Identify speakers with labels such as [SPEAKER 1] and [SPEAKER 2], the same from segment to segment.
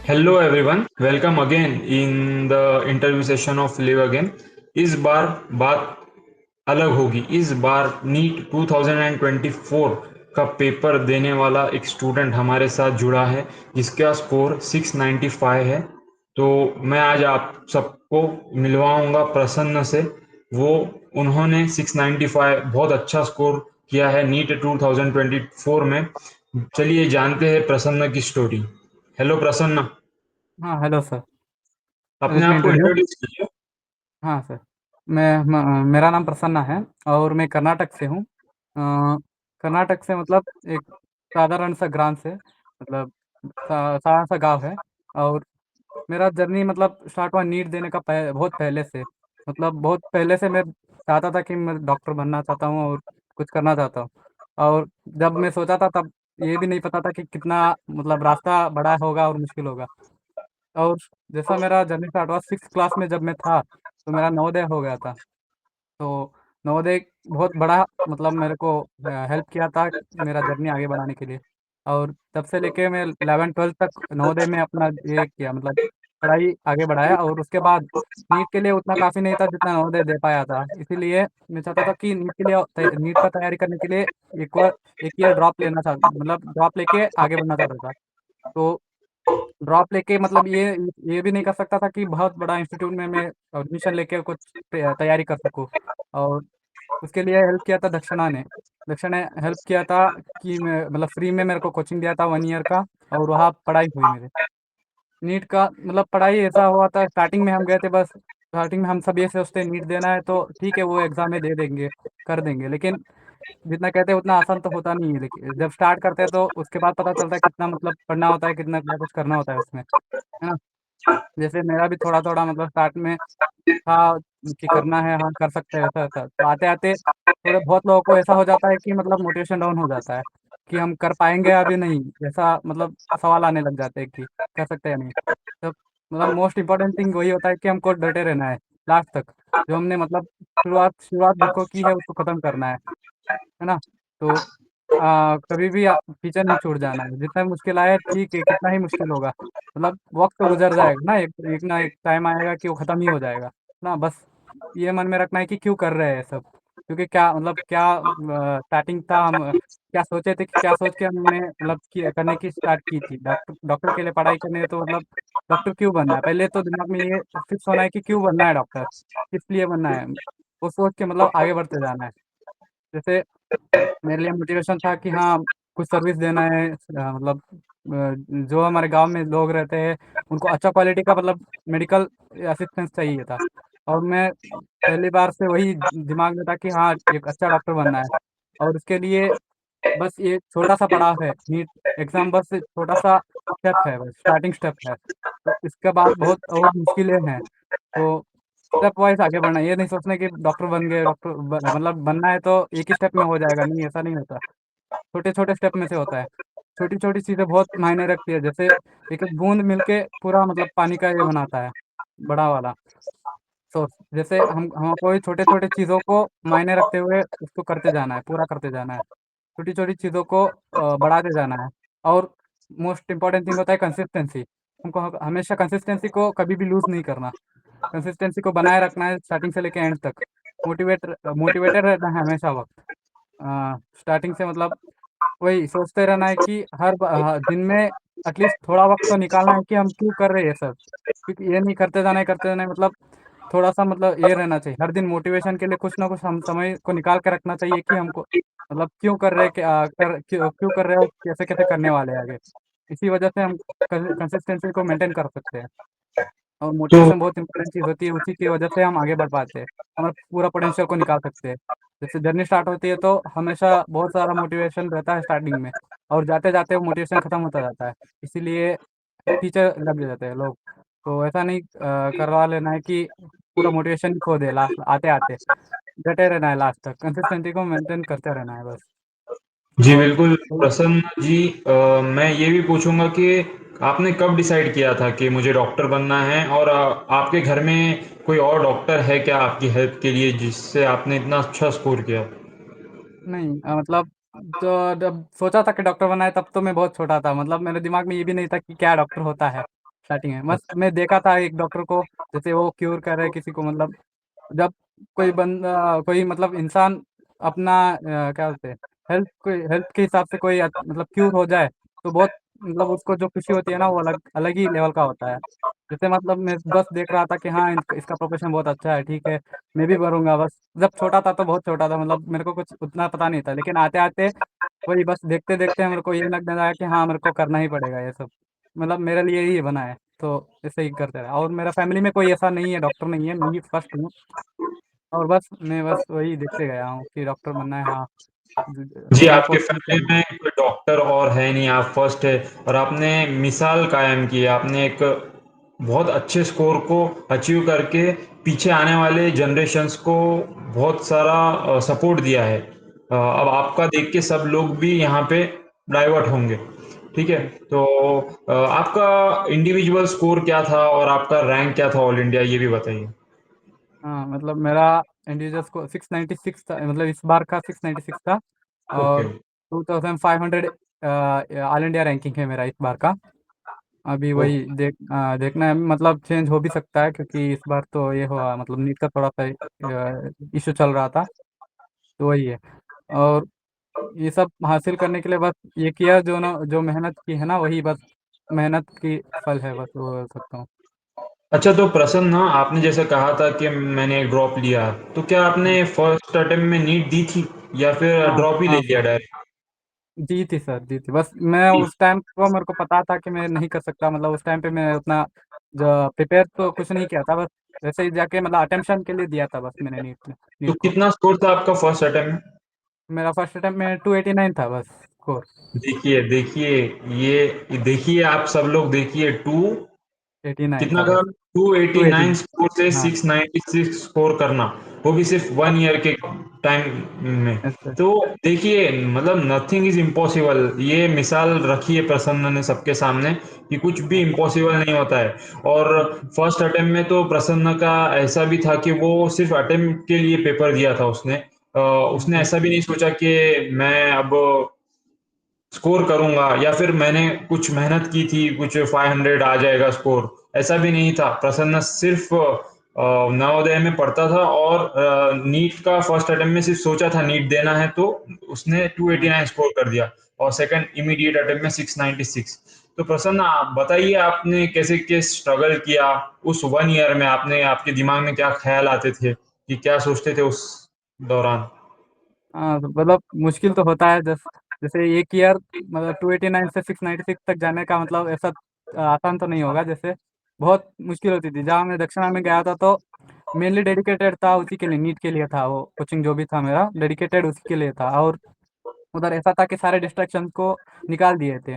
[SPEAKER 1] Hello everyone, welcome again in the interview session of live again. इस बार बात अलग होगी। इस बार नीट 2024 का पेपर देने वाला एक स्टूडेंट हमारे साथ जुड़ा है जिसका स्कोर 695 है। तो मैं आज आप सबको मिलवाऊंगा प्रसन्न से। वो उन्होंने 695 बहुत अच्छा स्कोर किया है नीट 2024 में। चलिए जानते हैं प्रसन्न की स्टोरी। हेलो प्रसन्न,
[SPEAKER 2] हाँ, हेलो सर।
[SPEAKER 1] अपने
[SPEAKER 2] लेट मी
[SPEAKER 1] आप को
[SPEAKER 2] इंट्रोड्यूस।
[SPEAKER 1] इंट्रोड्यूस कीजिए।
[SPEAKER 2] हाँ सर। मेरा नाम प्रसन्ना है और मैं कर्नाटक से हूँ। कर्नाटक से मतलब एक साधारण सा ग्राम से, मतलब साधारण सा गांव है। और मेरा जर्नी मतलब स्टार्ट हुआ नीट देने का बहुत पहले से। मतलब बहुत पहले से मैं चाहता था कि मैं डॉक्टर बनना चाहता हूँ और कुछ करना चाहता हूँ। और जब मैं सोचा था तब ये भी नहीं पता था कि कितना मतलब रास्ता बड़ा होगा और मुश्किल होगा। और जैसा मेरा जर्नी स्टार्ट हुआ 6 क्लास में जब मैं था, तो मेरा नवोदय हो गया था। तो नवोदय बहुत बड़ा मतलब मेरे को हेल्प किया था मेरा जर्नी आगे बढ़ाने के लिए। और तब से लेके मैं 11 12 तक नवोदय में अपना ये किया, मतलब पढ़ाई आगे बढ़ाया। और उसके बाद नीट के लिए उतना काफ़ी नहीं था जितना नवोदय दे पाया था, इसीलिए मैं चाहता था कि नीट के लिए नीट का तैयारी करने के लिए एक बार एक ईयर ड्रॉप लेना चाहता, मतलब ड्रॉप लेके आगे बढ़ना चाहता था। तो ड्रॉप लेके मतलब ये भी नहीं कर सकता था कि बहुत बड़ा इंस्टीट्यूट में मैं एडमिशन लेके कुछ तैयारी कर सकूं। और उसके लिए हेल्प किया था दक्षिणा ने। दक्षिणा ने हेल्प किया था कि मैं मतलब फ्री में मेरे को कोचिंग दिया था 1 ईयर का। और वहाँ पढ़ाई हुई मेरी। नीट का मतलब पढ़ाई ऐसा हुआ था, स्टार्टिंग में हम गए थे, बस स्टार्टिंग में हम सब ये सोचते नीट देना है तो ठीक है, वो एग्ज़ाम में दे देंगे, कर देंगे। लेकिन जितना कहते हैं उतना आसान तो होता नहीं है। लेकिन जब स्टार्ट करते हैं तो उसके बाद पता चलता है कितना मतलब पढ़ना होता है, कितना क्या कुछ करना होता है उसमें, है ना। जैसे मेरा भी थोड़ा थोड़ा मतलब स्टार्ट में था कि करना है, हाँ कर सकते हैं, ऐसा ऐसा। तो आते आते थोड़े बहुत लोगों को ऐसा हो जाता है कि मतलब मोटिवेशन डाउन हो जाता है कि हम कर पाएंगे अभी नहीं, ऐसा मतलब सवाल आने लग जाते हैं कि कर सकते हैं नहीं। तो मतलब मोस्ट इम्पोर्टेंट थिंग वही होता है कि हमको डटे रहना है लास्ट तक। जो हमने मतलब शुरुआत शुरुआत जिसको की है उसको ख़त्म करना है ना। तो कभी भी पीछे नहीं छूट जाना है, जितना मुश्किल आए ठीक है, कितना ही मुश्किल होगा, मतलब वक्त तो गुजर जाएगा ना, एक एक ना एक टाइम आएगा कि वो ख़त्म ही हो जाएगा ना। बस ये मन में रखना है कि क्यों कर रहे हैं सब, क्योंकि क्या मतलब क्या स्टार्टिंग था, हम क्या सोचे थे, कि क्या सोच के हमने मतलब करने की स्टार्ट की थी, डॉक्टर डॉक्टर के लिए पढ़ाई करनी है तो मतलब डॉक्टर क्यों बनना है, पहले तो दिमाग में ये फिक्स होना है कि क्यों बनना है डॉक्टर, किस लिए बनना है, वो सोच के मतलब आगे बढ़ते जाना है। जैसे मेरे लिए मोटिवेशन था कि हाँ कुछ सर्विस देना है, मतलब जो हमारे गांव में लोग रहते हैं उनको अच्छा क्वालिटी का मतलब मेडिकल असिस्टेंस चाहिए था। और मैं पहली बार से वही दिमाग में था कि हाँ एक अच्छा डॉक्टर बनना है। और उसके लिए बस ये छोटा सा पड़ाव है नीट एग्ज़ाम, बस छोटा सा स्टेप है, बस स्टार्टिंग स्टेप है। तो इसके बाद बहुत और मुश्किलें हैं। तो स्टेप वाइज आगे बढ़ना है, ये नहीं सोचना कि डॉक्टर बन गए, मतलब बनना है तो एक ही स्टेप में हो जाएगा, नहीं ऐसा नहीं होता। छोटे छोटे स्टेप में से होता है। छोटी छोटी चीज़ें बहुत मायने रखती है, जैसे एक एक बूंद मिलके पूरा मतलब पानी का ये बनाता है, बड़ा वाला। तो जैसे हम कोई छोटे छोटे चीज़ों को मायने रखते हुए उसको करते जाना है, पूरा करते जाना है। छोटी छोटी चीज़ों को बढ़ाते जाना है। और मोस्ट इम्पोर्टेंट थिंग होता है कंसिस्टेंसी। हमको हमेशा कंसिस्टेंसी को कभी भी लूज़ नहीं करना। कंसिस्टेंसी को बनाए रखना है स्टार्टिंग से लेके एंड तक। मोटिवेटेड रहना है हमेशा वक्त। स्टार्टिंग से मतलब वही सोचते रहना है कि दिन में एटलीस्ट थोड़ा वक्त तो निकालना है कि हम क्यों कर रहे हैं ये सब। क्योंकि ये नहीं करते जाना है मतलब थोड़ा सा मतलब ये रहना चाहिए, हर दिन मोटिवेशन के लिए कुछ ना कुछ हम समय को निकाल के रखना चाहिए कि हमको मतलब क्यों कर रहे हैं, क्यों कर रहे हो, कैसे कैसे करने वाले हैं आगे। इसी वजह से हम कंसिस्टेंसी को मेंटेन कर सकते हैं। और
[SPEAKER 1] तो
[SPEAKER 2] मोटिवेशन बहुत इंपॉर्टेंट चीज़ होती है, उसी की वजह से हम आगे बढ़ पाते हैं, हमारे पूरा पोटेंशियल को निकाल सकते हैं। जैसे जर्नी स्टार्ट होती है तो हमेशा बहुत सारा मोटिवेशन रहता है स्टार्टिंग में, और जाते जाते वो मोटिवेशन खत्म होता जाता है, इसीलिए पीछे लग जाते हैं लोग। तो ऐसा नहीं करवा लेना है कि पूरा मोटिवेशन ही खो दे लास्ट आते आते, डटे रहना है लास्ट तक, कंसिस्टेंसी को मेंटेन करते रहना है बस।
[SPEAKER 1] जी
[SPEAKER 2] और
[SPEAKER 1] बिल्कुल प्रसन्न जी। मैं ये भी पूछूंगा कि आपने कब डिसाइड किया था कि मुझे डॉक्टर बनना है, और आपके घर में कोई और डॉक्टर है क्या आपकी हेल्प के लिए जिससे आपने इतना अच्छा स्कोर किया?
[SPEAKER 2] नहीं मतलब तो जब सोचा था कि डॉक्टर बनना है तब तो मैं बहुत छोटा था, मतलब मेरे दिमाग में ये भी नहीं था कि क्या डॉक्टर होता है। स्टार्टिंग है। बस मैं देखा था एक डॉक्टर को, जैसे वो क्योर कर रहे किसी को, मतलब जब कोई बंदा, कोई मतलब इंसान अपना क्या बोलते हैं, हेल्थ कोई हेल्थ के हिसाब से कोई मतलब क्यूर हो जाए, तो बहुत मतलब उसको जो खुशी होती है ना, वो अलग अलग ही लेवल का होता है। जैसे मतलब मैं बस देख रहा था कि हाँ, इसका प्रोफेशन बहुत अच्छा है, ठीक है, मैं भी करूँगा। बस जब छोटा था तो बहुत छोटा था, मतलब मेरे को कुछ उतना पता नहीं था, लेकिन आते आते वही बस देखते देखते मेरे को ये लगने लगा कि हाँ, मेरे को करना ही पड़ेगा ये सब, मतलब मेरे लिए ही बना है, तो ऐसे ही करते रहे। और मेरा फैमिली में कोई ऐसा नहीं है, डॉक्टर नहीं है, मैं ही फर्स्ट हूँ। और बस मैं बस वही देखते गया हूँ कि डॉक्टर बनना है, हाँ।
[SPEAKER 1] जी,
[SPEAKER 2] मैं
[SPEAKER 1] आपके
[SPEAKER 2] कोशिश
[SPEAKER 1] फैमिली
[SPEAKER 2] करूँ।
[SPEAKER 1] में कोई डॉक्टर और है नहीं, आप फर्स्ट है और आपने मिसाल कायम की है। आपने एक बहुत अच्छे स्कोर को अचीव करके पीछे आने वाले जनरेशन्स को बहुत सारा सपोर्ट दिया है। अब आपका देख के सब लोग भी यहाँ पे डाइवर्ट होंगे। ठीक है, तो आपका इंडिविजुअल स्कोर क्या था और आपका रैंक क्या था ऑल इंडिया, ये भी बताइए।
[SPEAKER 2] हाँ, मतलब मेरा इंडिविजुअल को 696 था, मतलब इस बार का 696 था।
[SPEAKER 1] ओके।
[SPEAKER 2] और 2500 ऑल इंडिया रैंकिंग है मेरा इस बार का। अभी वही
[SPEAKER 1] ओके।
[SPEAKER 2] देखना है, मतलब चेंज हो भी सकता है, क्योंकि इस बार तो ये हुआ, मतलब नीट का थोड़ा सा इशू चल रहा था, तो वही है। और ये सब हासिल करने के लिए बस ये किया, जो ना जो मेहनत की है ना, वही बस मेहनत की फल है, बस वो बोल सकता हूँ।
[SPEAKER 1] अच्छा, तो प्रसन्न, आपने जैसे कहा था कि मैंने ड्रॉप लिया, तो क्या आपने फर्स्ट अटेम्प्ट में नीट दी थी या फिर
[SPEAKER 2] हाँ,
[SPEAKER 1] ड्रॉप ही ले
[SPEAKER 2] हाँ
[SPEAKER 1] लिया
[SPEAKER 2] सर,
[SPEAKER 1] डायरेक्ट?
[SPEAKER 2] जी थी सर, जी थी। बस मैं उस टाइम को मेरे को पता था कि मैं नहीं कर सकता, मतलब उस टाइम पे मैं उतना जो प्रिपेयर तो कुछ नहीं किया था, बस वैसे ही जाके मतलब अटेम्पशन के लिए दिया था बस मैंने
[SPEAKER 1] तो
[SPEAKER 2] नीट को।
[SPEAKER 1] कितना स्कोर था आपका फर्स्ट अटेम्प्ट में?
[SPEAKER 2] मेरा फर्स्ट अटेम्प्ट में 289 था बस स्कोर।
[SPEAKER 1] देखिए देखिए, ये देखिए, आप सब लोग देखिए, टू
[SPEAKER 2] 89
[SPEAKER 1] कितना
[SPEAKER 2] था
[SPEAKER 1] का
[SPEAKER 2] बस।
[SPEAKER 1] 289
[SPEAKER 2] 289।
[SPEAKER 1] स्कोर से
[SPEAKER 2] हाँ।
[SPEAKER 1] 696 स्कोर करना, वो भी सिर्फ
[SPEAKER 2] हाँ,
[SPEAKER 1] 1 ईयर के टाइम में।
[SPEAKER 2] अच्छा।
[SPEAKER 1] तो देखिए, मतलब नथिंग इज इम्पॉसिबल, ये मिसाल रखी है प्रसन्न ने सबके सामने कि कुछ भी
[SPEAKER 2] हाँ,
[SPEAKER 1] इम्पॉसिबल नहीं होता है। और
[SPEAKER 2] अच्छा।
[SPEAKER 1] फर्स्ट अटेम्प्ट में तो प्रसन्न का ऐसा भी था कि वो सिर्फ अटेम्प्ट के लिए पेपर दिया था उसने। उसने
[SPEAKER 2] जी।
[SPEAKER 1] ऐसा भी नहीं सोचा कि मैं अब स्कोर करूंगा, या फिर मैंने कुछ मेहनत की थी, कुछ 500 आ जाएगा स्कोर, ऐसा भी नहीं था। प्रसन्न सिर्फ नवोदय में पढ़ता था और नीट का फर्स्ट अटेम्प्ट में सिर्फ सोचा था नीट देना है, तो उसने
[SPEAKER 2] हाँ,
[SPEAKER 1] 289 स्कोर कर दिया और सेकंड इमीडिएट अटेम्प्ट में 696। तो प्रसन्न, आप बताइए, आपने कैसे के स्ट्रगल किया उस 1 ईयर में? आपने, आपके दिमाग में क्या ख्याल आते थे, कि क्या सोचते थे उस दौरान?
[SPEAKER 2] हाँ, तो मतलब मुश्किल तो होता है, जैसे एक ईयर, मतलब 289 से 696 तक जाने का, मतलब ऐसा आसान तो नहीं होगा। जैसे बहुत मुश्किल होती थी। जहाँ मैं दक्षिणा में गया था, तो मेनली डेडिकेटेड था उसी के लिए, नीट के लिए था वो कोचिंग, जो भी था मेरा डेडिकेटेड उसी के लिए था। और उधर ऐसा था कि सारे डिस्ट्रैक्शन को निकाल दिए थे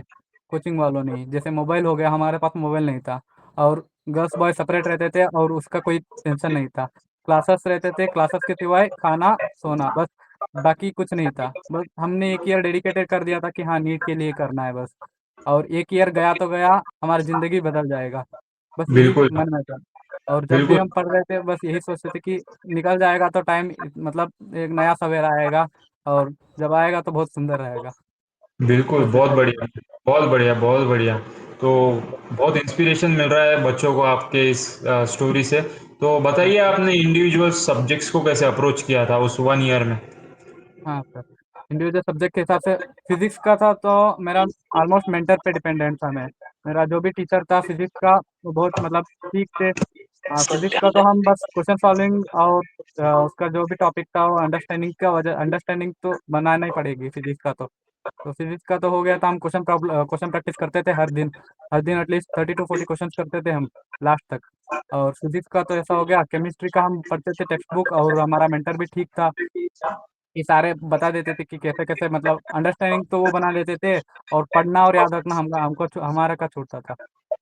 [SPEAKER 2] कोचिंग वालों ने ही। जैसे मोबाइल हो गया, हमारे पास मोबाइल नहीं था। और गर्ल्स बॉय सेपरेट रहते थे, और उसका कोई टेंशन नहीं था। क्लासेस रहते थे, क्लासेस के सिवाय खाना, सोना, बस बाकी कुछ नहीं था। बस हमने एक ईयर डेडिकेटेड कर दिया था कि हाँ, नीट के लिए करना है बस। और एक ईयर गया तो गया, हमारी ज़िंदगी बदल जाएगा, बस यही
[SPEAKER 1] बिल्कुल।
[SPEAKER 2] मन में था। और जब भी
[SPEAKER 1] बिल्कुल।
[SPEAKER 2] हम पढ़ रहे थे, बस यही सोचते थे कि निकल जाएगा तो टाइम, मतलब एक नया सवेरा आएगा, और जब आएगा तो बहुत सुंदर रहेगा।
[SPEAKER 1] बिल्कुल,
[SPEAKER 2] वैसे
[SPEAKER 1] बहुत
[SPEAKER 2] टाइप का।
[SPEAKER 1] बढ़िया, बहुत बढ़िया, बहुत बढ़िया। तो बहुत इंस्पिरेशन मिल रहा है बच्चों को आपके इस स्टोरी से। तो बताइए, आपने इंडिविजुअल सब्जेक्ट्स को कैसे अप्रोच किया था उस 1 ईयर में?
[SPEAKER 2] हाँ सर, इंडिविजुअल सब्जेक्ट के हिसाब से फिजिक्स का था, तो मेरा ऑलमोस्ट मेंटर पे डिपेंडेंट था मैं। मेरा जो भी टीचर था फिजिक्स का, वो बहुत मतलब ठीक थे। हाँ, फिजिक्स का तो हम बस क्वेश्चन सॉल्विंग, और उसका जो भी टॉपिक था वो अंडरस्टैंडिंग का वजह, अंडरस्टैंडिंग तो बनाना ही पड़ेगी फिजिक्स का तो फिजिक्स का तो हो गया था। हम क्वेश्चन प्रैक्टिस करते थे हर दिन, हर दिन एटलीस्ट 30 to 40 क्वेश्चन करते थे हम लास्ट तक। और फिजिक्स का तो ऐसा हो गया, केमिस्ट्री का हम पढ़ते थे टेक्स्ट बुक, और हमारा मेंटर भी ठीक था कि सारे बता देते थे कि कैसे कैसे, मतलब अंडरस्टैंडिंग तो वो बना देते थे, और पढ़ना और याद रखना हमारा का छूटता था।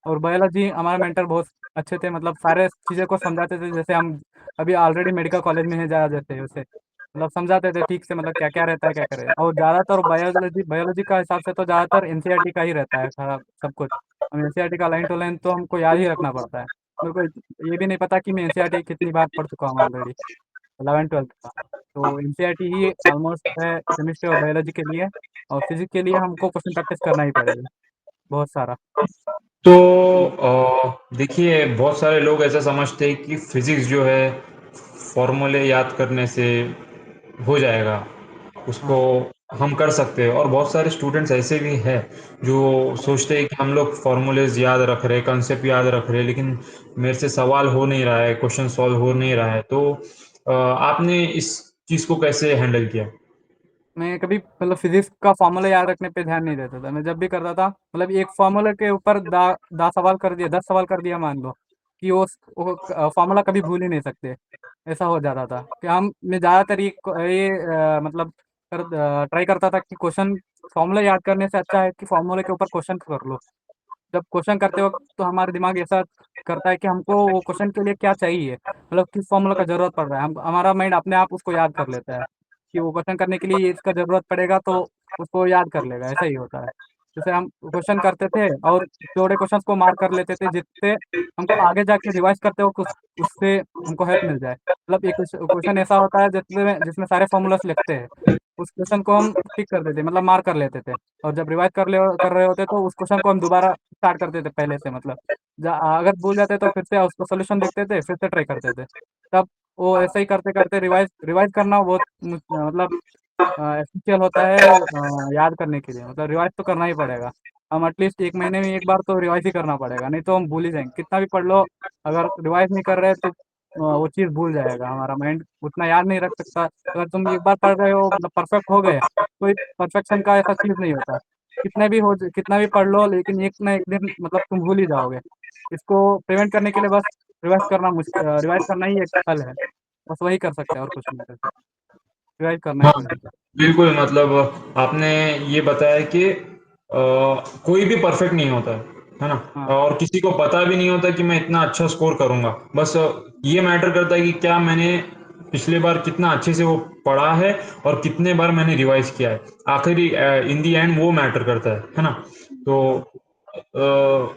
[SPEAKER 2] और बायोलॉजी हमारा मेंटर बहुत अच्छे थे, मतलब सारे चीज़ें को समझाते थे, जैसे हम अभी ऑलरेडी मेडिकल कॉलेज में है, जा जैसे वैसे मतलब समझाते थे ठीक से, मतलब क्या क्या रहता है, क्या क्या रहता है। और ज़्यादातर बायोलॉजी बायोलॉजी का हिसाब से तो ज़्यादातर एनसीईआरटी का ही रहता है सारा सब कुछ। हम एनसीईआरटी का लाइन टू लाइन तो हमको याद ही रखना पड़ता है। मेरे को ये भी नहीं पता कि मैं एनसीईआरटी कितनी बार पढ़ चुका हूँ ऑलरेडी, 11th 12th का। तो एनसीईआरटी ही ऑलमोस्ट है केमिस्ट्री और बायोलॉजी के लिए। और फिजिक्स के लिए हमको क्वेश्चन प्रैक्टिस करना ही पड़ेगा बहुत सारा।
[SPEAKER 1] तो
[SPEAKER 2] जी।
[SPEAKER 1] देखिए बहुत सारे लोग ऐसा समझते हैं कि फिजिक्स जो है फॉर्मूले याद करने से हो जाएगा, उसको
[SPEAKER 2] हाँ।
[SPEAKER 1] हम कर सकते हैं। और बहुत सारे स्टूडेंट्स ऐसे भी हैं जो सोचते हैं कि हम लोग फॉर्मूलेज याद रख रहे हैं, कंसेप्ट याद रख रहे हैं, लेकिन मेरे से सवाल हो नहीं रहा है, क्वेश्चन सॉल्व हो नहीं रहा है। तो आपने इस चीज़ को कैसे हैंडल किया?
[SPEAKER 2] मैं कभी मतलब फिजिक्स का फॉर्मूला याद रखने पे ध्यान नहीं देता था। मैं जब भी करता था मतलब एक फॉर्मूला के ऊपर 10 सवाल कर दिया, 10 सवाल कर दिया मान लो, कि वो फॉर्मूला कभी भूल ही नहीं सकते। ऐसा हो जाता था कि मैं ज़्यादातर मतलब ट्राई करता था कि क्वेश्चन फॉर्मूला याद करने से अच्छा है कि फॉर्मूले के ऊपर क्वेश्चन कर लो। जब क्वेश्चन करते वक्त तो हमारा दिमाग ऐसा करता है कि हमको वो क्वेश्चन के लिए क्या चाहिए, मतलब किस फॉर्मूला का जरूरत पड़ रहा है। हम हमारा माइंड अपने आप उसको याद कर लेता है कि वो क्वेश्चन करने के लिए इसका जरूरत पड़ेगा, तो उसको याद कर लेगा। ऐसा ही होता है। जैसे हम क्वेश्चन करते थे और थोड़े क्वेश्चन को मार्क कर लेते थे, जिससे हमको आगे जाके रिवाइज करते हो कुछ उससे हमको हेल्प मिल जाए। मतलब एक क्वेश्चन ऐसा होता है जिसमें जिसमें सारे फॉर्मूलास लिखते हैं, उस क्वेश्चन को हम टिक कर देते, मतलब मार्क कर लेते थे। और जब रिवाइज कर रहे होते तो उस क्वेश्चन को हम दोबारा स्टार्ट करते थे पहले से, मतलब अगर भूल जाते तो फिर से उसको सोल्यूशन देखते थे, फिर से ट्राई करते थे। तब वो ऐसे ही करते करते रिवाइज रिवाइज करना बहुत मतलब एसेंशियल होता है याद करने के लिए। मतलब रिवाइज तो करना ही पड़ेगा। हम एटलीस्ट 1 महीने में एक बार तो रिवाइज ही करना पड़ेगा, नहीं तो हम भूल ही जाएंगे कितना भी पढ़ लो। अगर रिवाइज नहीं कर रहे तो वो चीज़ भूल जाएगा, हमारा माइंड उतना याद नहीं रख सकता। अगर तुम एक बार पढ़ रहे हो मतलब परफेक्ट हो गए, कोई परफेक्शन का ऐसा चीज़ नहीं होता। कितना भी पढ़ लो, लेकिन एक ना एक दिन मतलब तुम भूल ही जाओगे। इसको प्रिवेंट करने के लिए बस रिवाइज करना ही एक हल है। बस वही कर सकते हैं और कुछ नहीं कर सकते। रिवाइज करना ही
[SPEAKER 1] हाँ,
[SPEAKER 2] पड़ेगा।
[SPEAKER 1] बिल्कुल। मतलब आपने ये बताया कि कोई भी परफेक्ट नहीं होता है ना?
[SPEAKER 2] हाँ।
[SPEAKER 1] और किसी को पता भी नहीं होता कि मैं इतना अच्छा स्कोर करूंगा। बस ये मैटर करता है कि क्या मैंने पिछले बार कितना अच्छे से वो पढ़ा है और कितने बार मैंने रिवाइज किया है। आखिरी इन दी एंड वो मैटर करता है ना? तो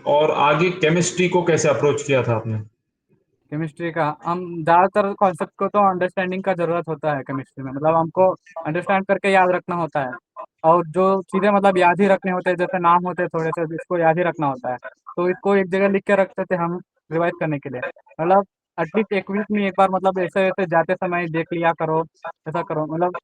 [SPEAKER 1] और आगे केमिस्ट्री को कैसे अप्रोच किया था आपने?
[SPEAKER 2] केमिस्ट्री का हम ज़्यादातर कॉन्सेप्ट को तो अंडरस्टैंडिंग का ज़रूरत होता है केमिस्ट्री में। मतलब हमको अंडरस्टैंड करके याद रखना होता है। और जो चीज़ें मतलब याद ही रखने होते हैं, जैसे नाम होते हैं थोड़े से, इसको याद ही रखना होता है। तो इसको एक जगह लिख के रखते थे हम रिवाइज करने के लिए। मतलब एटलीस्ट एक वीक में एक बार मतलब ऐसे ऐसे जाते समय देख लिया करो, ऐसा करो। मतलब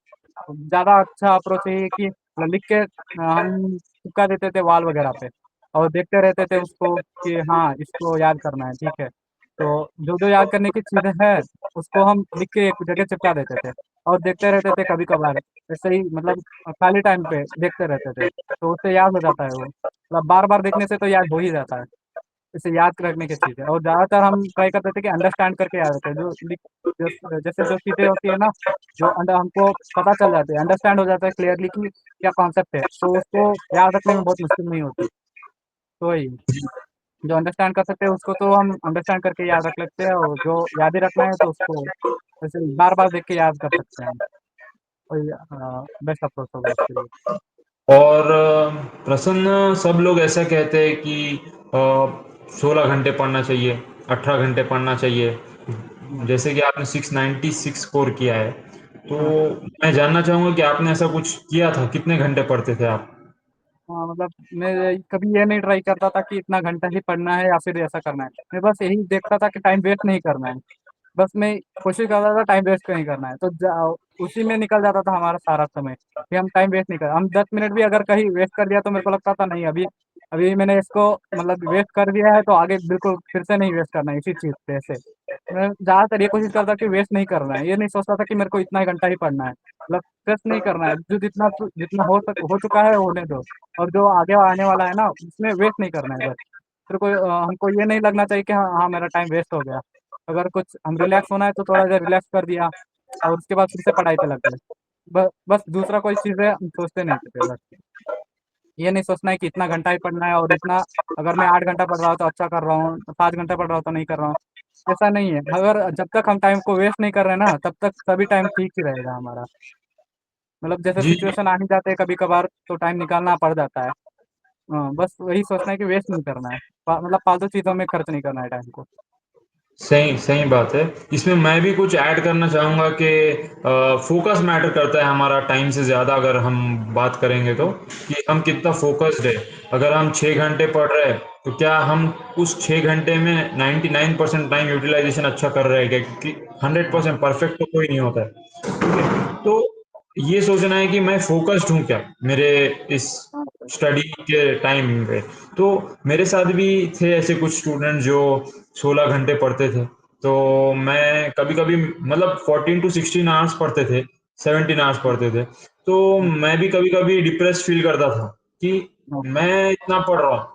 [SPEAKER 2] ज़्यादा अच्छा अप्रोच ये है कि मतलब लिख के हम चिपका देते थे वॉल वगैरह पे, और देखते रहते थे उसको कि हाँ इसको याद करना है, ठीक है। तो जो जो याद करने की चीज़ें हैं उसको हम लिख के एक जगह चिपका देते थे और देखते रहते थे कभी कभार। ऐसे ही मतलब खाली टाइम पे देखते रहते थे, तो उससे याद हो जाता है वो। मतलब बार बार देखने से तो याद हो ही जाता है। इसे याद रखने की चीज़ है। और ज़्यादातर हम ट्राई करते थे कि अंडरस्टैंड करके याद रखें। जैसे जो चीज़ें होती है ना, जो अंडर हमको पता चल जाती है, अंडरस्टैंड हो जाता है क्लियरली कि क्या कॉन्सेप्ट है, तो उसको याद रखने में बहुत मुश्किल नहीं होती। तो वही, जो अंडरस्टैंड कर सकते हैं उसको तो हम अंडरस्टैंड करके याद रख लेते हैं, और जो याद ही रखना है तो उसको ऐसे बार बार देख के याद कर सकते हैं हम। वही बेस्ट अप्रोच होगा उसके लिए।
[SPEAKER 1] और प्रसन्न, सब लोग ऐसा कहते हैं कि 16 घंटे पढ़ना चाहिए, 18 घंटे पढ़ना चाहिए।
[SPEAKER 2] हाँ।
[SPEAKER 1] जैसे कि आपने 696 स्कोर किया है, तो
[SPEAKER 2] हाँ।
[SPEAKER 1] मैं जानना चाहूँगा कि आपने ऐसा कुछ किया था, कितने घंटे पढ़ते थे आप?
[SPEAKER 2] हाँ, मतलब मैं कभी ये नहीं ट्राई करता था कि इतना घंटा ही पढ़ना है या फिर ऐसा करना है। मैं बस यही देखता था कि टाइम वेस्ट नहीं करना है। बस मैं कोशिश करता था टाइम वेस्ट नहीं करना है, तो उसी में निकल जाता था हमारा सारा समय कि हम टाइम वेस्ट नहीं कर। हम 10 मिनट भी अगर कहीं वेस्ट कर दिया तो मेरे को लगता था नहीं, अभी अभी मैंने इसको मतलब वेस्ट कर दिया है, तो आगे बिल्कुल फिर से नहीं वेस्ट करना है इसी चीज़ पे। ऐसे मैं ज़्यादातर ये कोशिश करता कि वेस्ट नहीं करना है। ये नहीं सोचता था कि मेरे को इतना ही घंटा ही पढ़ना है। मतलब स्ट्रेस नहीं करना है, जो जितना हो चुका है होने दो। और जो आगे आने वाला है ना, उसमें वेस्ट नहीं करना है बस। फिर हमको ये नहीं लगना चाहिए कि हाँ हाँ मेरा टाइम वेस्ट हो गया। अगर कुछ हम रिलैक्स होना है तो थोड़ा देर रिलैक्स कर दिया, और उसके बाद फिर से पढ़ाई पे लग गए। बस दूसरा कोई चीज़ है हम सोचते नहीं थे बस। ये नहीं सोचना है कि इतना घंटा ही पढ़ना है, और इतना अगर मैं 8 घंटा पढ़ रहा हूँ तो अच्छा कर रहा हूँ, 5 घंटा पढ़ रहा हूँ तो नहीं कर रहा हूँ। ऐसा नहीं है। अगर जब तक हम टाइम को वेस्ट नहीं कर रहे हैं ना, तब तक सभी टाइम ठीक ही रहेगा हमारा। मतलब जैसे
[SPEAKER 1] जी।
[SPEAKER 2] सिचुएशन आ ही जाते हैं कभी कभार, तो टाइम निकालना पड़ जाता है। हाँ, बस वही सोचना है कि वेस्ट नहीं करना है। मतलब फालतू चीज़ों में खर्च नहीं करना है टाइम को।
[SPEAKER 1] सही सही बात है। इसमें मैं भी कुछ ऐड करना चाहूँगा कि फोकस मैटर करता है हमारा टाइम से ज़्यादा, अगर हम बात करेंगे तो,
[SPEAKER 2] हाँ।
[SPEAKER 1] कि हम कितना फोकस्ड है। अगर हम 6 घंटे पढ़ रहे हैं तो क्या हम उस 6 घंटे में 99% टाइम यूटिलाइजेशन अच्छा कर रहे हैं क्या? क्योंकि हंड्रेड
[SPEAKER 2] हाँ
[SPEAKER 1] परसेंट परफेक्ट तो कोई नहीं होता है। ठीक है, तो ये सोचना है कि मैं फोकस्ड हूँ क्या मेरे इस
[SPEAKER 2] हाँ सर।
[SPEAKER 1] स्टडी के टाइम पे। तो मेरे साथ भी थे ऐसे कुछ स्टूडेंट जो 16 घंटे पढ़ते थे। तो मैं कभी कभी मतलब 14 to 16 आवर्स पढ़ते थे, 17 आवर्स पढ़ते थे। तो
[SPEAKER 2] हाँ
[SPEAKER 1] मैं भी कभी कभी डिप्रेस फील करता था कि
[SPEAKER 2] हाँ
[SPEAKER 1] मैं इतना पढ़ रहा हूँ,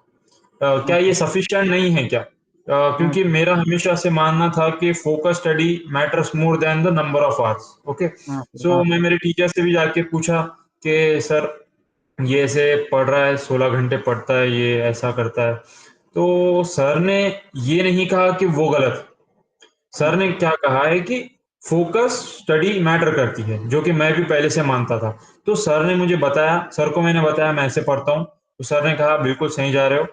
[SPEAKER 2] हाँ
[SPEAKER 1] क्या ये
[SPEAKER 2] सर।
[SPEAKER 1] सफिशिएंट नहीं है क्या?
[SPEAKER 2] हाँ
[SPEAKER 1] क्योंकि मेरा हमेशा से मानना था कि focus study matters more than the number of hours. Okay,
[SPEAKER 2] हाँ सर।
[SPEAKER 1] सो
[SPEAKER 2] हाँ
[SPEAKER 1] मैं
[SPEAKER 2] सर।
[SPEAKER 1] मेरे टीचर से भी जाके पूछा कि सर ये ऐसे पढ़ रहा है, 16 घंटे पढ़ता है, ये ऐसा करता है। तो सर ने ये नहीं कहा कि वो गलत,
[SPEAKER 2] हाँ
[SPEAKER 1] सर ने क्या कहा है कि फोकस स्टडी मैटर करती है, जो कि मैं भी पहले से मानता था। तो सर ने मुझे बताया, सर को मैंने बताया मैं ऐसे पढ़ता हूँ, तो सर ने कहा बिल्कुल सही जा रहे हो,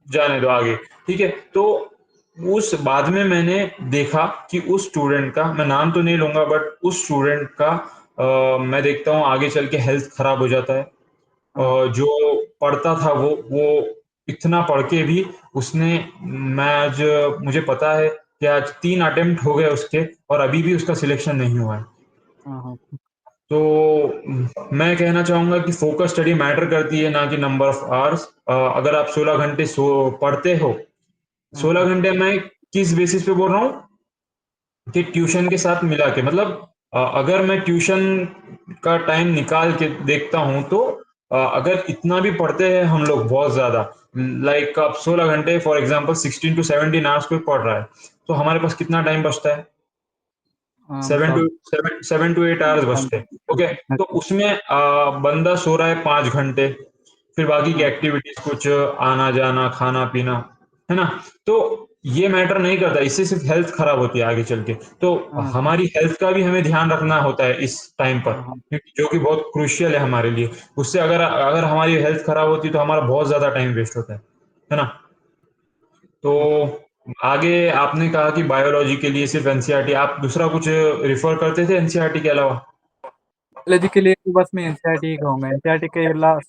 [SPEAKER 1] जाने दो आगे। ठीक है, तो उस बाद में मैंने देखा कि उस स्टूडेंट का, मैं नाम तो नहीं लूंगा, बट उस स्टूडेंट का मैं देखता हूँ आगे चल के हेल्थ खराब हो जाता है।
[SPEAKER 2] हाँ
[SPEAKER 1] जो पढ़ता था वो इतना पढ़ के भी उसने, मैं आज मुझे पता है कि आज 3 अटेम्प्ट हो गए उसके और अभी भी उसका सिलेक्शन नहीं हुआ है।
[SPEAKER 2] हाँ हाँ
[SPEAKER 1] तो मैं कहना चाहूंगा कि फोकस स्टडी मैटर करती है, ना कि नंबर ऑफ आवर्स। अगर आप 16 घंटे पढ़ते हो,
[SPEAKER 2] हाँ सर।
[SPEAKER 1] 16 घंटे मैं किस बेसिस पे बोल रहा हूँ कि ट्यूशन के साथ मिला के, मतलब अगर मैं ट्यूशन का टाइम निकाल के देखता हूँ तो अगर इतना भी पढ़ते हैं हम लोग बहुत ज्यादा, लाइक अब 16 घंटे फॉर एग्जांपल 16 to 17 आवर्स कोई पढ़ रहा है, तो हमारे पास कितना टाइम बचता है? सेवन टू
[SPEAKER 2] मतलब
[SPEAKER 1] seven to eight hours
[SPEAKER 2] time
[SPEAKER 1] बचते हैं। ओके, तो
[SPEAKER 2] अच्छा।
[SPEAKER 1] उसमें बंदा सो रहा है 5 घंटे, फिर बाकी की
[SPEAKER 2] हाँ
[SPEAKER 1] एक्टिविटीज कुछ आना जाना खाना पीना, है ना? तो ये मैटर नहीं करता, इससे सिर्फ हेल्थ खराब होती है आगे चल के। तो
[SPEAKER 2] हाँ सर।
[SPEAKER 1] हमारी हेल्थ का भी हमें ध्यान रखना होता है इस टाइम पर,
[SPEAKER 2] हाँ हाँ
[SPEAKER 1] जो कि बहुत क्रूशियल है हमारे लिए। उससे अगर अगर हमारी हेल्थ खराब होती तो हमारा बहुत ज्यादा टाइम वेस्ट होता है ना? तो
[SPEAKER 2] हाँ।
[SPEAKER 1] आगे आपने कहा कि बायोलॉजी के लिए सिर्फ एनसीईआरटी, आप दूसरा कुछ रिफर करते थे एनसीईआरटी के अलावा?
[SPEAKER 2] कॉलेज के लिए तो बस मैं एनसीईआरटी ही कहूँगा। एनसीईआरटी के अलावा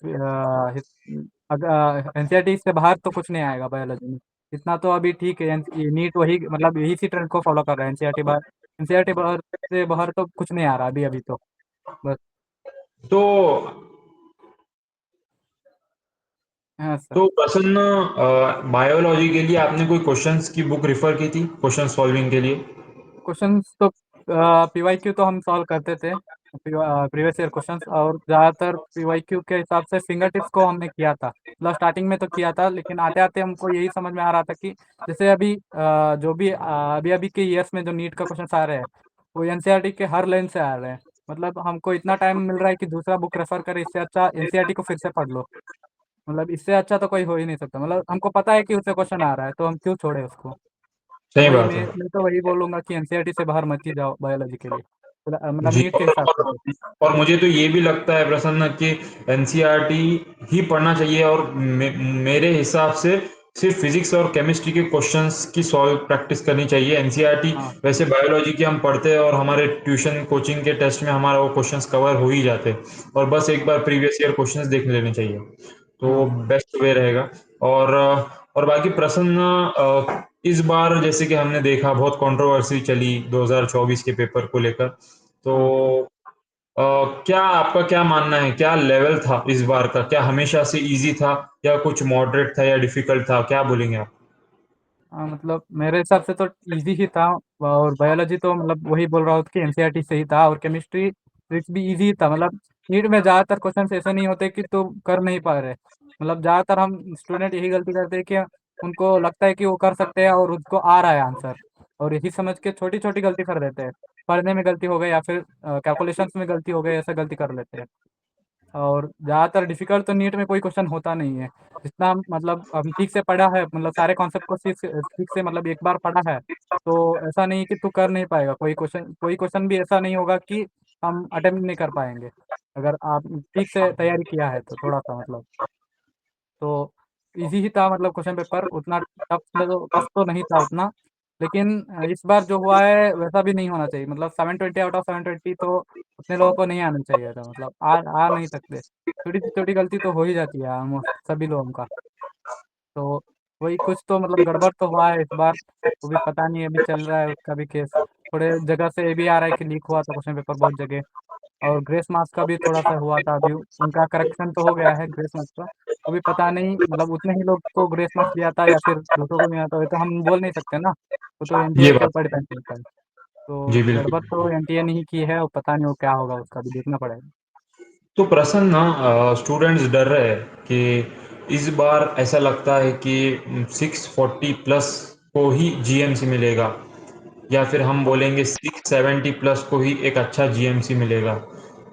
[SPEAKER 2] एनसीईआरटी से बाहर तो कुछ नहीं आएगा बायोलॉजी में। इतना तो अभी ठीक है। नीट वही मतलब इसी ट्रेंड को फॉलो कर रहा है। एनसीईआरटी बाहर, एनसीईआरटी बाहर से बाहर तो कुछ नहीं आ रहा अभी अभी तो बस।
[SPEAKER 1] तो
[SPEAKER 2] हाँ सर।
[SPEAKER 1] तो प्रसन्न, बायोलॉजी के लिए आपने कोई क्वेश्चंस की बुक रिफर की थी क्वेश्चन सॉल्विंग के लिए?
[SPEAKER 2] क्वेश्चंस तो पीवाईक्यू तो हम सॉल्व करते थे, प्रीवियस ईयर क्वेश्चंस। और ज़्यादातर पीवाईक्यू के हिसाब से फिंगर टिप्स को हमने किया था। मतलब स्टार्टिंग में तो किया था, लेकिन आते आते हमको यही समझ में आ रहा था कि जैसे अभी जो भी अभी अभी के ईयर्स में जो नीट का क्वेश्चन आ रहे हैं, वो एनसीईआरटी के हर लाइन से आ रहे हैं। मतलब हमको इतना टाइम मिल रहा है कि दूसरा बुक रेफर करे, इससे अच्छा एनसीईआरटी को फिर से पढ़ लो। मतलब इससे अच्छा तो कोई हो ही नहीं सकता। मतलब हमको पता है कि उससे क्वेश्चन आ रहा है, तो हम क्यों छोड़े उसको। तो
[SPEAKER 1] सही
[SPEAKER 2] वही
[SPEAKER 1] बात है।
[SPEAKER 2] मैं तो वही बोलूंगा कि एनसीईआरटी से बाहर मत ही जाओ बायोलॉजी के लिए, मतलब
[SPEAKER 1] जी,
[SPEAKER 2] नीट के हिसाब से तो।
[SPEAKER 1] और मुझे तो ये भी लगता है प्रसन्न कि एनसीईआरटी ही पढ़ना चाहिए, और मेरे हिसाब से सिर्फ फिजिक्स और केमिस्ट्री के क्वेश्चंस की सॉल्व प्रैक्टिस करनी चाहिए। एनसीईआरटी
[SPEAKER 2] हाँ
[SPEAKER 1] वैसे बायोलॉजी की हम पढ़ते हैं और हमारे ट्यूशन कोचिंग के टेस्ट में हमारा वो क्वेश्चंस कवर हो ही जाते हैं, और बस एक बार प्रीवियस ईयर क्वेश्चंस देख लेने चाहिए, तो
[SPEAKER 2] हाँ सर।
[SPEAKER 1] बेस्ट वे रहेगा। और और बाकी प्रसन्न, इस बार जैसे कि हमने देखा बहुत कंट्रोवर्सी चली 2024 के पेपर को लेकर, तो
[SPEAKER 2] हाँ सर।
[SPEAKER 1] क्या आपका क्या मानना है, क्या लेवल था इस बार का? क्या हमेशा से इजी था, या कुछ मॉडरेट था, या डिफिकल्ट था? क्या बोलेंगे आप?
[SPEAKER 2] हाँ मतलब मेरे हिसाब से तो इजी ही था। और बायोलॉजी तो मतलब वही बोल रहा हूँ कि एनसीईआरटी से ही था। और केमिस्ट्री फिजिक्स भी इजी ही था। मतलब नीट में ज़्यादातर क्वेश्चन ऐसे नहीं होते कि तुम कर नहीं पा रहे। मतलब ज़्यादातर हम स्टूडेंट यही गलती करते हैं कि उनको लगता है कि वो कर सकते हैं और उसको आ रहा है आंसर, और यही समझ के छोटी छोटी गलती कर देते हैं। पढ़ने में गलती हो गई या फिर कैलकुलेशंस में गलती हो गई, ऐसा गलती कर लेते हैं। और ज़्यादातर डिफिकल्ट तो नीट में कोई क्वेश्चन होता नहीं है। जितना मतलब हम ठीक से पढ़ा है, मतलब सारे कॉन्सेप्ट को ठीक से मतलब एक बार पढ़ा है, तो ऐसा नहीं कि तू कर नहीं पाएगा। कोई क्वेश्चन भी ऐसा नहीं होगा कि हम अटेम्प्ट नहीं कर पाएंगे, अगर आप ठीक से तैयारी किया है तो थोड़ा सा मतलब। तो इजी ही था मतलब क्वेश्चन पेपर, उतना टफ तो नहीं था उतना। लेकिन इस बार जो हुआ है वैसा भी नहीं होना चाहिए। मतलब 720 आउट ऑफ 720 तो उतने लोगों को नहीं आना चाहिए था। मतलब आ नहीं सकते। छोटी छोटी गलती तो हो ही जाती है ऑलमोस्ट सभी लोगों का। तो वही कुछ तो मतलब गड़बड़ तो हुआ है इस बार। वो भी पता नहीं, अभी चल रहा है उसका भी केस। थोड़े जगह से ये भी आ रहा है कि लीक हुआ था क्वेश्चन पेपर बहुत जगह। और ग्रेस मार्क्स का भी थोड़ा सा हुआ था, अभी उनका करेक्शन तो हो गया है ग्रेस मार्क्स का। अभी पता नहीं मतलब उतने ही लोग को ग्रेस मार्क्स दिया था या फिर दूसरों को दिया था, ये तो हम बोल नहीं सकते ना। वो तो
[SPEAKER 1] ये
[SPEAKER 2] एनटीए के
[SPEAKER 1] बात।
[SPEAKER 2] ऊपर डिपेंड करता है। तो
[SPEAKER 1] जी बिल्कुल।
[SPEAKER 2] गड़बड़ तो एनटीए ने ही की है, और पता नहीं वो क्या होगा, उसका भी देखना पड़ेगा।
[SPEAKER 1] तो प्रसन्न ना, स्टूडेंट्स डर रहे हैं कि इस बार ऐसा लगता है कि 640 प्लस को ही जीएमसी मिलेगा, या फिर हम
[SPEAKER 2] हाँ।
[SPEAKER 1] बोलेंगे 670 प्लस को ही एक अच्छा जीएमसी मिलेगा।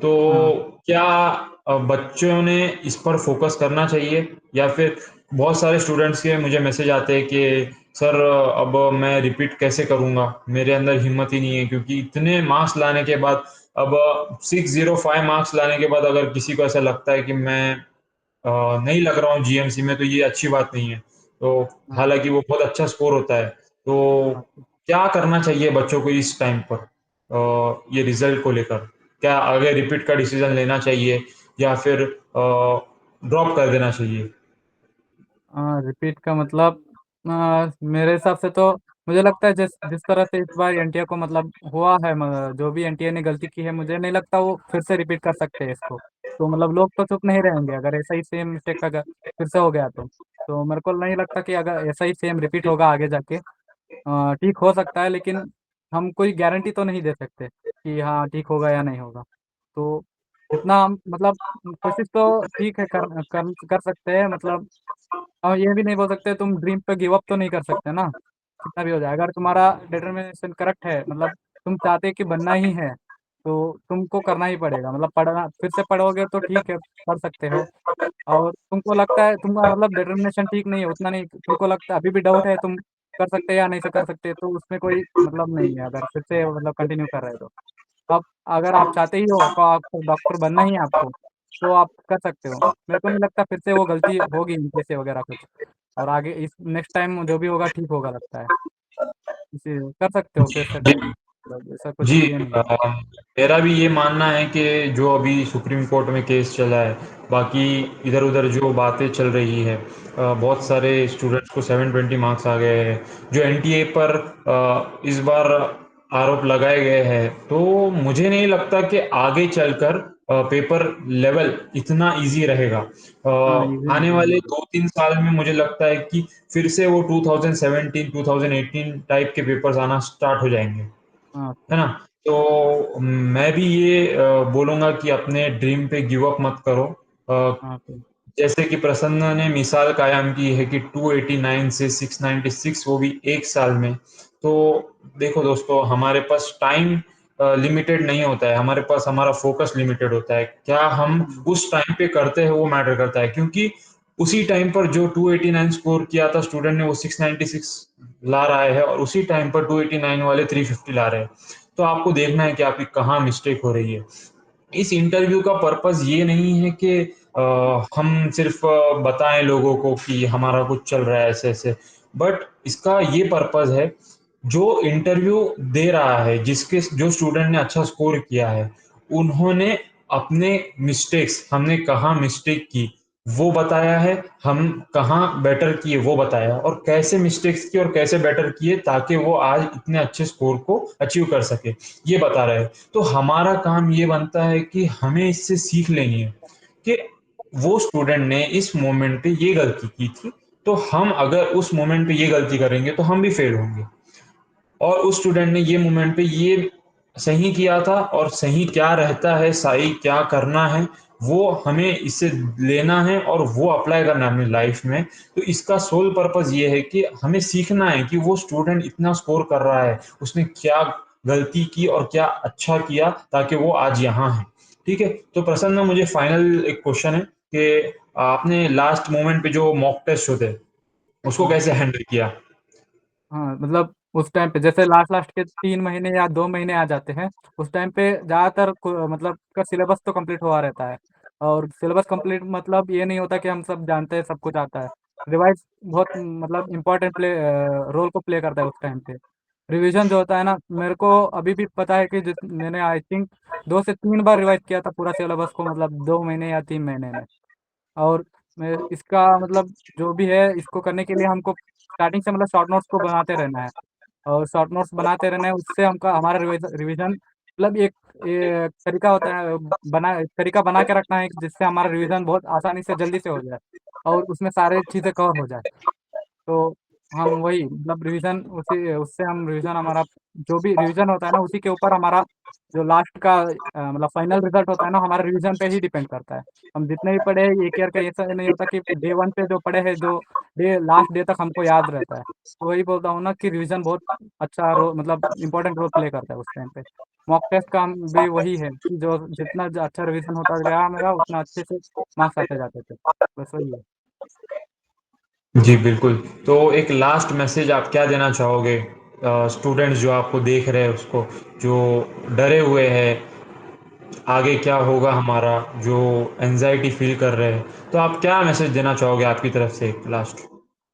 [SPEAKER 1] तो
[SPEAKER 2] हाँ।
[SPEAKER 1] क्या बच्चों ने इस पर फोकस करना चाहिए, या फिर बहुत सारे स्टूडेंट्स के मुझे मैसेज आते हैं कि सर अब मैं रिपीट कैसे करूँगा, मेरे अंदर हिम्मत ही नहीं है, क्योंकि इतने मार्क्स लाने के बाद, अब 605 मार्क्स लाने के बाद अगर किसी को ऐसा लगता है कि मैं नहीं लग रहा हूँ जीएमसी में, तो ये अच्छी बात नहीं है। तो
[SPEAKER 2] हाँ।
[SPEAKER 1] हालांकि वो बहुत अच्छा स्कोर होता है। तो
[SPEAKER 2] हाँ।
[SPEAKER 1] क्या करना चाहिए बच्चों को इस टाइम पर, ये रिजल्ट को लेकर? क्या आगे रिपीट का डिसीजन लेना चाहिए, या फिर ड्रॉप कर देना चाहिए?
[SPEAKER 2] हाँ, रिपीट का मतलब मेरे हिसाब से तो मुझे लगता है जिस जिस तरह से इस बार एनटीए को मतलब हुआ है, जो भी एनटीए ने गलती की है, मुझे नहीं लगता वो फिर से रिपीट कर सकते हैं इसको। तो मतलब लोग तो चुप नहीं रहेंगे अगर ऐसा ही सेम मिस्टेक अगर फिर से हो गया तो मेरे को नहीं लगता कि अगर ऐसा ही सेम रिपीट होगा आगे जाके। ठीक हो सकता है, लेकिन हम कोई गारंटी तो नहीं दे सकते कि हाँ ठीक होगा या नहीं होगा। तो जितना हम मतलब कोशिश तो ठीक है कर सकते हैं मतलब। और ये भी नहीं बोल सकते तुम ड्रीम पे गिव अप तो नहीं कर सकते ना। कितना भी हो जाए, अगर तुम्हारा डिटर्मिनेशन करेक्ट है, मतलब तुम चाहते कि बनना ही है, तो तुमको करना ही पड़ेगा। मतलब पढ़ना फिर से पढ़ोगे तो ठीक है, पढ़ सकते हो। और तुमको लगता है तुम्हारा मतलब डिटर्मिनेशन ठीक नहीं है, उतना नहीं तुमको लगता है, अभी भी डाउट है तुम कर सकते हैं या नहीं से कर सकते, तो उसमें कोई मतलब नहीं है अगर फिर से मतलब कंटिन्यू कर रहे हो तो। अब अगर आप चाहते ही हो को आपको डॉक्टर बनना ही है आपको, तो आप कर सकते हो। मेरे को नहीं लगता फिर से वो गलती होगी इनके से वगैरह कुछ। और आगे इस नेक्स्ट टाइम जो भी होगा ठीक होगा लगता है। इसे कर सकते हो फिर से
[SPEAKER 1] जी
[SPEAKER 2] ट्राई, मतलब ऐसा कुछ
[SPEAKER 1] जी।
[SPEAKER 2] ये नहीं
[SPEAKER 1] अ,
[SPEAKER 2] है।
[SPEAKER 1] मेरा भी ये मानना है कि जो अभी सुप्रीम कोर्ट में केस चला है, बाकी इधर उधर जो बातें चल रही है, बहुत
[SPEAKER 2] हाँ।
[SPEAKER 1] सारे स्टूडेंट्स को 720 मार्क्स आ गए हैं, जो एनटीए पर इस बार आरोप लगाए गए हैं, तो मुझे नहीं लगता कि आगे चलकर पेपर लेवल इतना इजी रहेगा।
[SPEAKER 2] हाँ, इजी
[SPEAKER 1] आने
[SPEAKER 2] नहीं
[SPEAKER 1] वाले
[SPEAKER 2] है।
[SPEAKER 1] 2-3 साल में मुझे लगता है कि फिर से वो 2017 2018 टाइप के पेपर्स आना स्टार्ट हो जाएंगे,
[SPEAKER 2] हाँ
[SPEAKER 1] है
[SPEAKER 2] सर।
[SPEAKER 1] ना? तो मैं भी ये बोलूँगा कि अपने ड्रीम पे गिव अप मत करो। अ,
[SPEAKER 2] हाँ सर।
[SPEAKER 1] जैसे कि प्रसन्न ने मिसाल कायम की है कि 289 से 696, वो भी एक साल में। तो देखो दोस्तों, हमारे पास टाइम लिमिटेड नहीं होता है, हमारे पास हमारा फोकस लिमिटेड होता है। क्या हम
[SPEAKER 2] हाँ।
[SPEAKER 1] उस टाइम पे करते हैं वो मैटर करता है, क्योंकि उसी टाइम पर जो 289 स्कोर किया था स्टूडेंट ने, वो 696 ला रहा है, और उसी टाइम पर 289 वाले 350 ला रहे हैं। तो आपको देखना है कि आपकी कहाँ मिस्टेक हो रही है। इस इंटरव्यू का पर्पस ये नहीं है कि हम सिर्फ बताएं लोगों को कि हमारा कुछ चल रहा है ऐसे ऐसे, बट इसका ये पर्पस है, जो इंटरव्यू दे रहा है, जिसके जो स्टूडेंट ने अच्छा स्कोर किया है, उन्होंने अपने मिस्टेक्स, हमने कहाँ मिस्टेक की वो बताया है, हम कहाँ बेटर किए वो बताया, और कैसे मिस्टेक्स की और कैसे बेटर किए ताकि वो आज इतने अच्छे स्कोर को अचीव कर सके, ये बता रहे हैं। तो हमारा काम ये बनता है कि हमें इससे सीख लेनी है कि वो स्टूडेंट ने इस मोमेंट पे ये गलती की थी, तो हम अगर उस मोमेंट पे ये गलती करेंगे तो हम भी फेल होंगे। और उस स्टूडेंट ने ये मोमेंट पे ये सही किया था, और सही क्या रहता है, सही क्या करना है, वो हमें इससे लेना है और वो अप्लाई करना है अपनी लाइफ में। तो इसका सोल पर्पस ये है कि हमें सीखना है कि वो स्टूडेंट इतना स्कोर कर रहा है, उसने क्या गलती की और क्या अच्छा किया ताकि वो आज यहाँ है। ठीक है। तो प्रसन्न, मुझे फाइनल एक क्वेश्चन है कि आपने लास्ट मोमेंट पे जो मॉक टेस्ट होते हैं उसको
[SPEAKER 2] हाँ।
[SPEAKER 1] कैसे हैंडल किया?
[SPEAKER 2] हाँ, मतलब उस टाइम पे जैसे लास्ट लास्ट के 3 महीने या 2 महीने आ जाते हैं, उस टाइम पे ज़्यादातर मतलब का सिलेबस तो कंप्लीट हुआ रहता है। और सिलेबस कंप्लीट मतलब ये नहीं होता कि हम सब जानते हैं, सब कुछ आता है। रिवाइज बहुत मतलब इम्पोर्टेंट रोल को प्ले करता है उस टाइम पे। रिवीजन जो होता है ना, मेरे को अभी भी पता है कि मैंने आई थिंक 2 से 3 बार रिवाइज किया था पूरा सिलेबस को, मतलब 2 महीने या 3 महीने में। और इसका मतलब जो भी है, इसको करने के लिए हमको स्टार्टिंग से मतलब शॉर्ट नोट्स को बनाते रहना है, और शॉर्ट नोट्स बनाते रहना है। उससे हमका हमारा रिवीजन मतलब एक तरीका होता है, तरीका बना के रखना है जिससे हमारा रिवीजन बहुत आसानी से जल्दी से हो जाए और उसमें सारे चीज़ें कवर हो जाए। तो हम वही मतलब रिवीजन उसी उससे हम रिवीजन हमारा जो भी रिवीजन होता है ना, उसी के ऊपर हमारा जो लास्ट का मतलब फाइनल रिजल्ट होता है ना, हमारे रिवीजन पे ही डिपेंड करता है। हम जितने भी पढ़े एक ईयर का ऐसा नहीं होता कि डे वन पे जो पढ़े हैं जो डे लास्ट डे तक हमको याद रहता है। तो वही बोलता हूँ ना कि रिवीजन बहुत अच्छा रोल मतलब इंपॉर्टेंट रोल प्ले करता है उस टाइम पे। मॉक टेस्ट का भी वही है कि जो जितना अच्छा रिवीजन होता गया मेरा, उतना अच्छे से मार्क्स आते जाते थे। बस वही है।
[SPEAKER 1] जी बिल्कुल। तो एक लास्ट मैसेज आप क्या देना चाहोगे स्टूडेंट्स जो आपको देख रहे हैं उसको, जो डरे हुए हैं आगे क्या होगा हमारा, जो एंजाइटी फील कर रहे हैं, तो आप क्या मैसेज देना चाहोगे आपकी तरफ से लास्ट?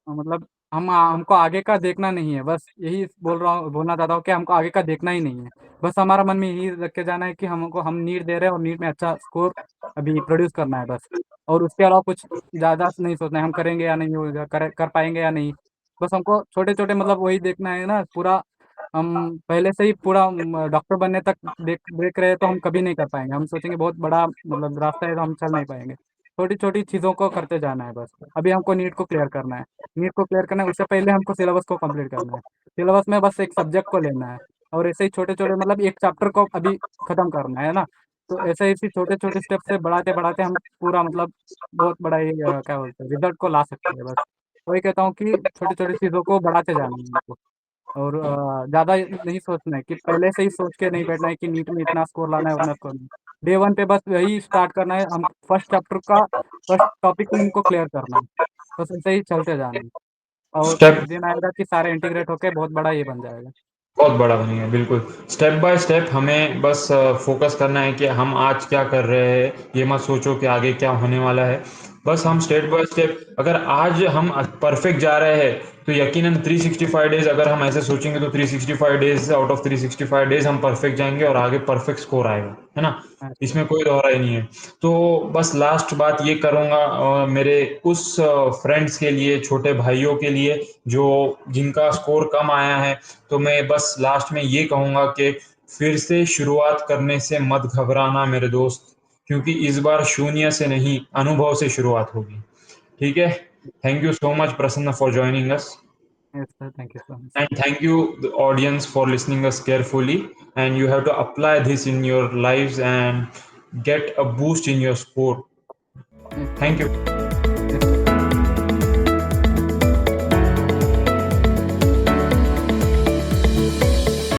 [SPEAKER 2] मतलब हमको आगे का देखना नहीं है, बस यही बोलना चाहता हूँ कि हमको आगे का देखना ही नहीं है। बस हमारा मन में यही रख के जाना है कि हम नीट दे रहे हैं और नीट में अच्छा स्कोर अभी प्रोड्यूस करना है बस। और उसके अलावा कुछ ज़्यादा नहीं सोचना है हम करेंगे या नहीं होगा, कर पाएंगे या नहीं। बस हमको छोटे छोटे मतलब वही देखना है ना पूरा। हम पहले से ही पूरा डॉक्टर बनने तक देख देख रहे हैं तो हम कभी नहीं कर पाएंगे। हम सोचेंगे बहुत बड़ा मतलब रास्ता है तो हम चल नहीं पाएंगे। छोटी छोटी चीज़ों को करते जाना है बस। अभी हमको नीट को क्लियर करना है। नीट को क्लियर करना है, उससे पहले हमको सिलेबस को कंप्लीट करना है। सिलेबस में बस एक सब्जेक्ट को लेना है, और ऐसे ही छोटे छोटे मतलब एक चैप्टर को अभी खत्म करना है ना। तो ऐसे ही छोटे छोटे स्टेप से बढ़ाते बढ़ाते हम पूरा मतलब बहुत बड़ा ये क्या बोलते हैं रिजल्ट को ला सकते हैं बस। वही कहता हूँ कि छोटी छोटी चीज़ों को बढ़ाते जाना है हमको। और ज़्यादा नहीं सोचना है कि पहले से ही सोच के नहीं बैठना है कि नीट में इतना स्कोर लाना है उतना स्कोर नहीं। डे वन पे बस वही स्टार्ट करना है। हम फर्स्ट चैप्टर का फर्स्ट टॉपिक को हमको क्लियर करना है। बस ऐसे ही चलते जाना है। और
[SPEAKER 1] स्टेप
[SPEAKER 2] एक दिन आएगा कि सारे इंटीग्रेट होके बहुत बड़ा ये बन जाएगा।
[SPEAKER 1] बहुत बड़ा बनेगा बिल्कुल। स्टेप बाय स्टेप हमें बस फोकस करना है कि हम आज क्या कर रहे हैं, ये मत सोचो कि आगे क्या होने वाला है। बस हम
[SPEAKER 2] हाँ,
[SPEAKER 1] स्टेप बाय स्टेप, अगर आज हम परफेक्ट जा रहे हैं तो यकीनन 365 डेज अगर हम ऐसे सोचेंगे तो 365 डेज आउट ऑफ 365 डेज हम परफेक्ट जाएंगे और आगे परफेक्ट स्कोर आएगा, है ना?
[SPEAKER 2] अच्छा।
[SPEAKER 1] इसमें कोई दोहराई नहीं है। तो बस लास्ट बात ये करूंगा मेरे उस फ्रेंड्स के लिए, छोटे भाइयों के लिए जो जिनका स्कोर कम आया है, तो मैं बस लास्ट में ये कहूंगा कि फिर से शुरुआत करने से मत घबराना मेरे दोस्त, क्योंकि इस बार शून्य से नहीं, अनुभव से शुरुआत होगी। ठीक है? थैंक यू सो मच प्रसन्न for joining us,
[SPEAKER 2] yes sir, thank you so much.
[SPEAKER 1] and thank you the audience for listening us carefully, and you have to apply this in your lives and get a boost in your sport.
[SPEAKER 2] Yes sir.
[SPEAKER 1] Thank you.
[SPEAKER 2] Yes sir.